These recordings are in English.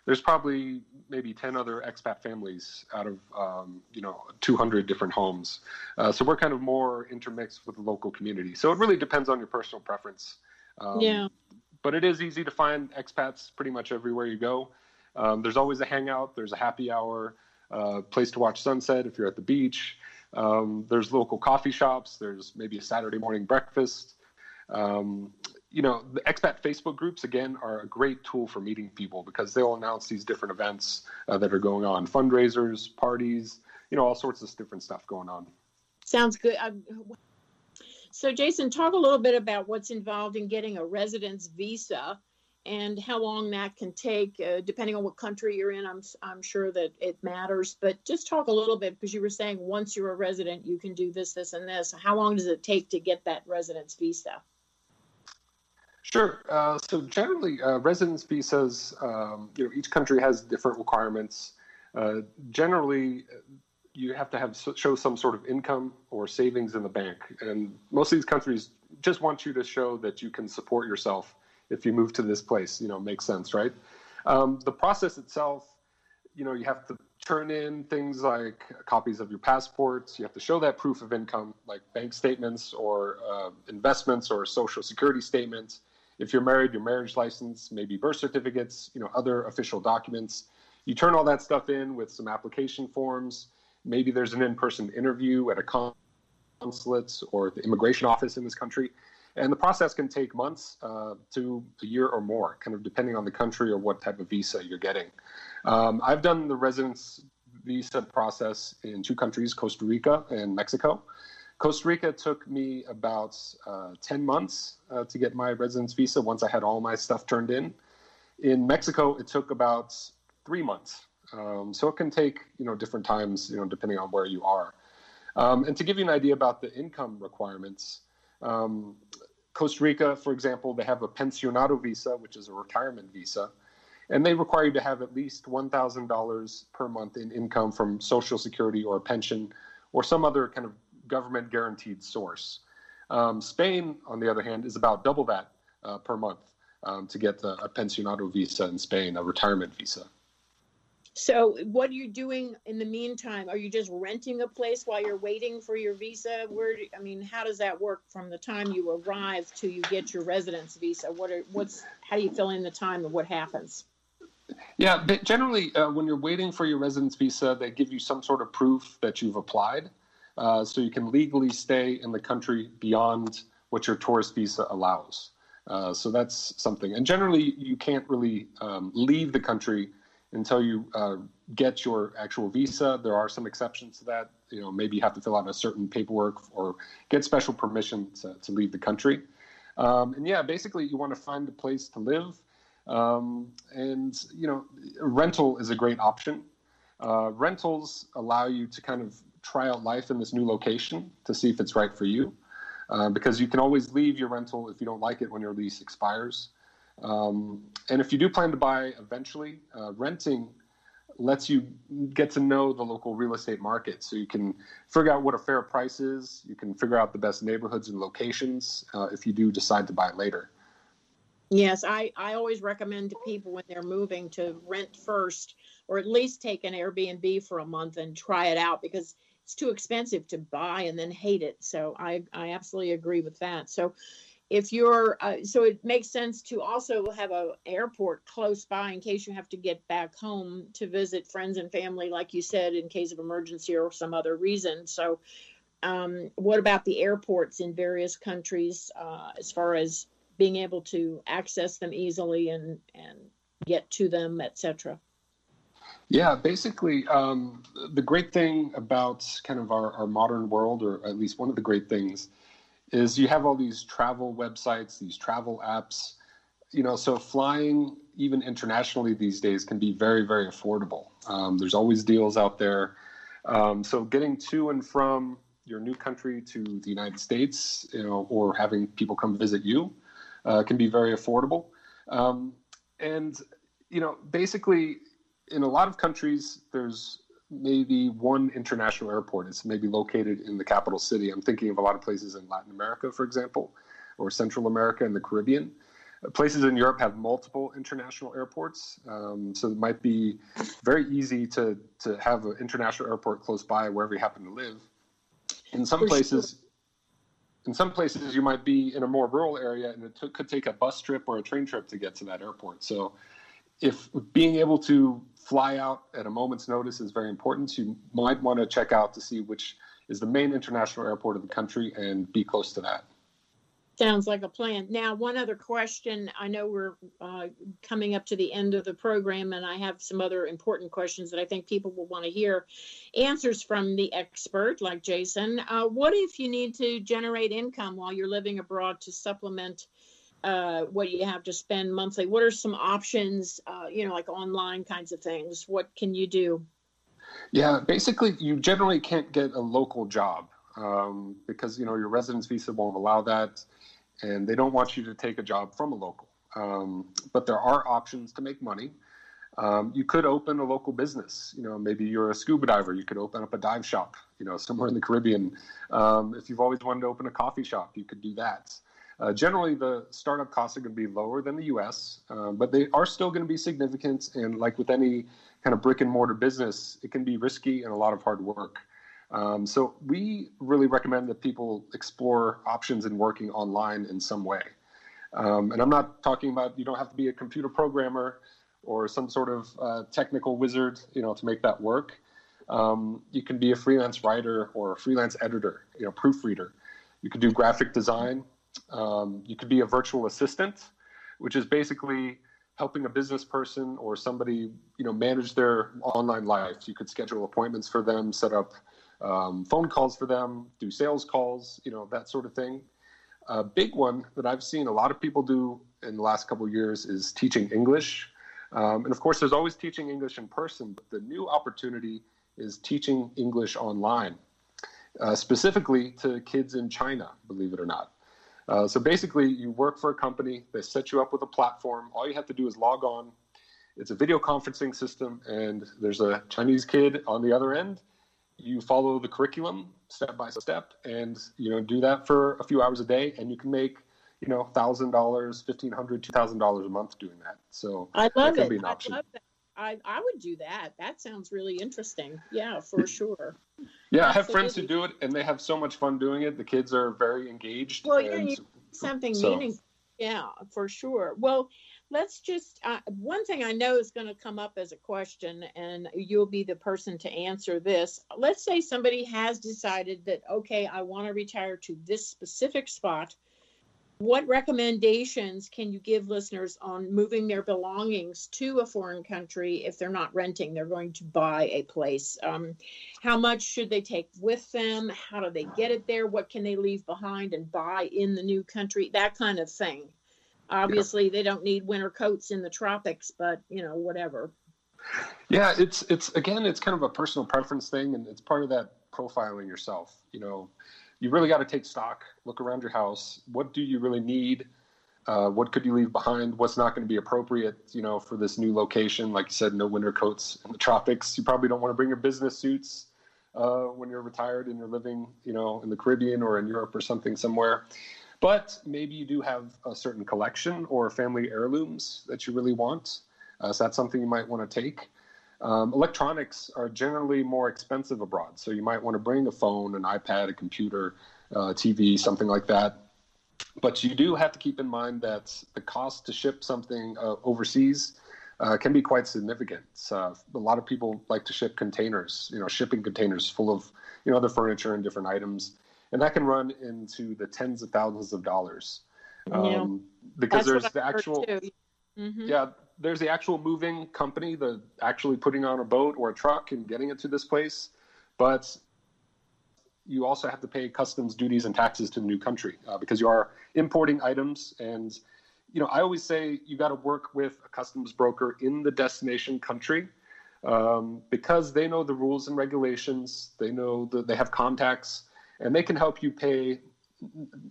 there's probably maybe 10 other expat families out of 200 different homes. So we're kind of more intermixed with the local community. So it really depends on your personal preference. Yeah. But it is easy to find expats pretty much everywhere you go. There's always a hangout. There's a happy hour, place to watch sunset if you're at the beach. There's local coffee shops. There's maybe a Saturday morning breakfast. The expat Facebook groups, again, are a great tool for meeting people because they'll announce these different events that are going on, fundraisers, parties, all sorts of different stuff going on. Sounds good. So, Jason, talk a little bit about what's involved in getting a residence visa and how long that can take, depending on what country you're in. I'm sure that it matters, but just talk a little bit, because you were saying once you're a resident, you can do this, this, and this. How long does it take to get that residence visa? Sure. So generally, residence visas, each country has different requirements. Generally, you have to show some sort of income or savings in the bank. And most of these countries just want you to show that you can support yourself if you move to this place. Makes sense, right? The process itself, you have to turn in things like copies of your passports. You have to show that proof of income, like bank statements or investments or social security statements. If you're married, your marriage license, maybe birth certificates, other official documents. You turn all that stuff in with some application forms. Maybe there's an in-person interview at a consulate or the immigration office in this country. And the process can take months to a year or more, kind of depending on the country or what type of visa you're getting. I've done the residence visa process in 2 countries, Costa Rica and Mexico. Costa Rica took me about 10 months to get my residence visa once I had all my stuff turned in. In Mexico, it took about 3 months. So it can take, different times, depending on where you are. And to give you an idea about the income requirements, Costa Rica, for example, they have a pensionado visa, which is a retirement visa. And they require you to have at least $1,000 per month in income from Social Security or a pension or some other kind of government guaranteed source. Spain, on the other hand, is about double that per month to get a pensionado visa in Spain, a retirement visa. So what are you doing in the meantime? Are you just renting a place while you're waiting for your visa? How does that work from the time you arrive to you get your residence visa? How do you fill in the time and what happens? Yeah, but generally, when you're waiting for your residence visa, they give you some sort of proof that you've applied. So you can legally stay in the country beyond what your tourist visa allows. So that's something. And generally, you can't really leave the country until you get your actual visa. There are some exceptions to that. Maybe you have to fill out a certain paperwork or get special permission to leave the country. Basically, you want to find a place to live. Rental is a great option. Rentals allow you to kind of try out life in this new location to see if it's right for you, because you can always leave your rental if you don't like it when your lease expires. And if you do plan to buy eventually, renting lets you get to know the local real estate market. So you can figure out what a fair price is. You can figure out the best neighborhoods and locations if you do decide to buy later. Yes, I always recommend to people when they're moving to rent first, or at least take an Airbnb for a month and try it out, because it's too expensive to buy and then hate it. So I absolutely agree with that. So if you're, so it makes sense to also have an airport close by in case you have to get back home to visit friends and family, like you said, in case of emergency or some other reason. So what about the airports in various countries as far as being able to access them easily and get to them, etc.? Yeah, basically, the great thing about kind of our modern world, or at least one of the great things, is you have all these travel websites, these travel apps, so flying even internationally these days can be very, very affordable. There's always deals out there. So getting to and from your new country to the United States, or having people come visit you can be very affordable. Basically, in a lot of countries, there's maybe one international airport. It's maybe located in the capital city. I'm thinking of a lot of places in Latin America, for example, or Central America and the Caribbean. Places in Europe have multiple international airports, so it might be very easy to have an international airport close by wherever you happen to live. In some places, you might be in a more rural area, and it could take a bus trip or a train trip to get to that airport. So, if being able to fly out at a moment's notice is very important, you might want to check out to see which is the main international airport of the country and be close to that. Sounds like a plan. Now, one other question. I know we're coming up to the end of the program, and I have some other important questions that I think people will want to hear answers from the expert like Jason. What if you need to generate income while you're living abroad to supplement what you have to spend monthly? What are some options, like online kinds of things? What can you do? Yeah, basically, you generally can't get a local job because, your residence visa won't allow that. And they don't want you to take a job from a local. But there are options to make money. You could open a local business. Maybe you're a scuba diver. You could open up a dive shop, somewhere in the Caribbean. If you've always wanted to open a coffee shop, you could do that. Generally, the startup costs are going to be lower than the U.S., but they are still going to be significant. And like with any kind of brick and mortar business, it can be risky and a lot of hard work. So we really recommend that people explore options in working online in some way. And I'm not talking about, you don't have to be a computer programmer or some sort of technical wizard, to make that work. You can be a freelance writer or a freelance editor, proofreader. You could do graphic design. You could be a virtual assistant, which is basically helping a business person or somebody, manage their online life. You could schedule appointments for them, set up phone calls for them, do sales calls, that sort of thing. A big one that I've seen a lot of people do in the last couple of years is teaching English. And of course, there's always teaching English in person, but the new opportunity is teaching English online, specifically to kids in China, believe it or not. So basically, you work for a company, they set you up with a platform. All you have to do is log on. It's a video conferencing system, and there's a Chinese kid on the other end. You follow the curriculum step by step, and do that for a few hours a day, and you can make $1,000, $1,500, $2,000 a month doing that. So I love that can it. be an option. I love that. I would do that. That sounds really interesting. Yeah, for sure. Yeah, Absolutely. I have friends who do it, and they have so much fun doing it. The kids are very engaged. Well, you need something meaningful. Yeah, for sure. Well, let's just, one thing I know is going to come up as a question, and you'll be the person to answer this. Let's say somebody has decided that, okay, I want to retire to this specific spot. What recommendations can you give listeners on moving their belongings to a foreign country if they're not renting, they're going to buy a place? How much should they take with them? How do they get it there? What can they leave behind and buy in the new country? That kind of thing. Obviously, They don't need winter coats in the tropics, but, whatever. Yeah, it's kind of a personal preference thing, and it's part of that profiling yourself. You really got to take stock, look around your house. What do you really need? What could you leave behind? What's not going to be appropriate, for this new location? Like you said, no winter coats in the tropics. You probably don't want to bring your business suits when you're retired and you're living, in the Caribbean or in Europe or something somewhere. But maybe you do have a certain collection or family heirlooms that you really want. So that's something you might want to take. Electronics are generally more expensive abroad. So you might want to bring a phone, an iPad, a computer, TV, something like that. But you do have to keep in mind that the cost to ship something overseas can be quite significant. A lot of people like to ship containers, shipping containers full of, their furniture and different items. And that can run into the tens of thousands of dollars. Because there's the actual, there's the actual moving company, the actually putting on a boat or a truck and getting it to this place. But you also have to pay customs duties and taxes to the new country because you are importing items. And, I always say you got to work with a customs broker in the destination country because they know the rules and regulations. They know that they have contacts, and they can help you pay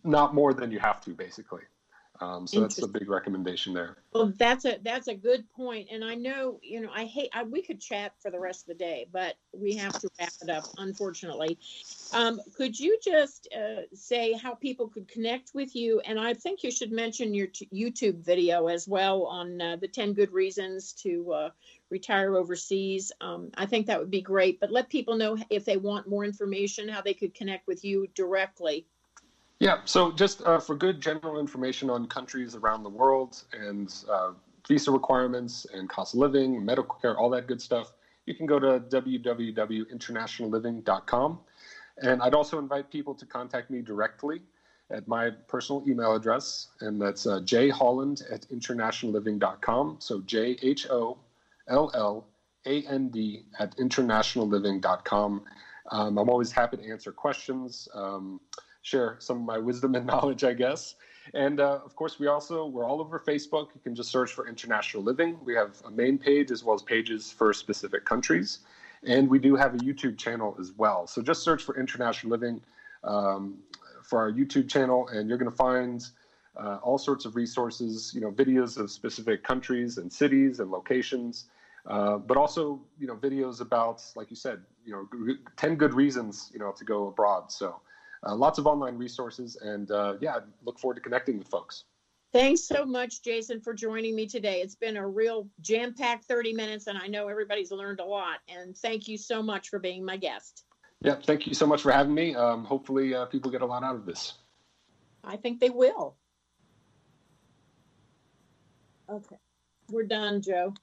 not more than you have to, basically. So that's a big recommendation there. Well, that's a good point. And I know, we could chat for the rest of the day, but we have to wrap it up, unfortunately. Could you just say how people could connect with you? And I think you should mention your YouTube video as well on the 10 good reasons to retire overseas. I think that would be great. But let people know if they want more information, how they could connect with you directly. Yeah, so just for good general information on countries around the world and visa requirements and cost of living, medical care, all that good stuff, you can go to www.internationalliving.com. And I'd also invite people to contact me directly at my personal email address, and that's jholland@internationalliving.com. So JHOLLAND@internationalliving.com. I'm always happy to answer questions. Share some of my wisdom and knowledge, I guess. And of course, we're all over Facebook. You can just search for International Living. We have a main page as well as pages for specific countries. And we do have a YouTube channel as well. So just search for International Living for our YouTube channel, and you're going to find all sorts of resources, videos of specific countries and cities and locations, but also, videos about, like you said, 10 good reasons, to go abroad. So lots of online resources, and I look forward to connecting with folks. Thanks so much, Jason, for joining me today. It's been a real jam-packed 30 minutes, and I know everybody's learned a lot. And thank you so much for being my guest. Yeah, thank you so much for having me. Hopefully people get a lot out of this. I think they will. Okay, we're done, Joe.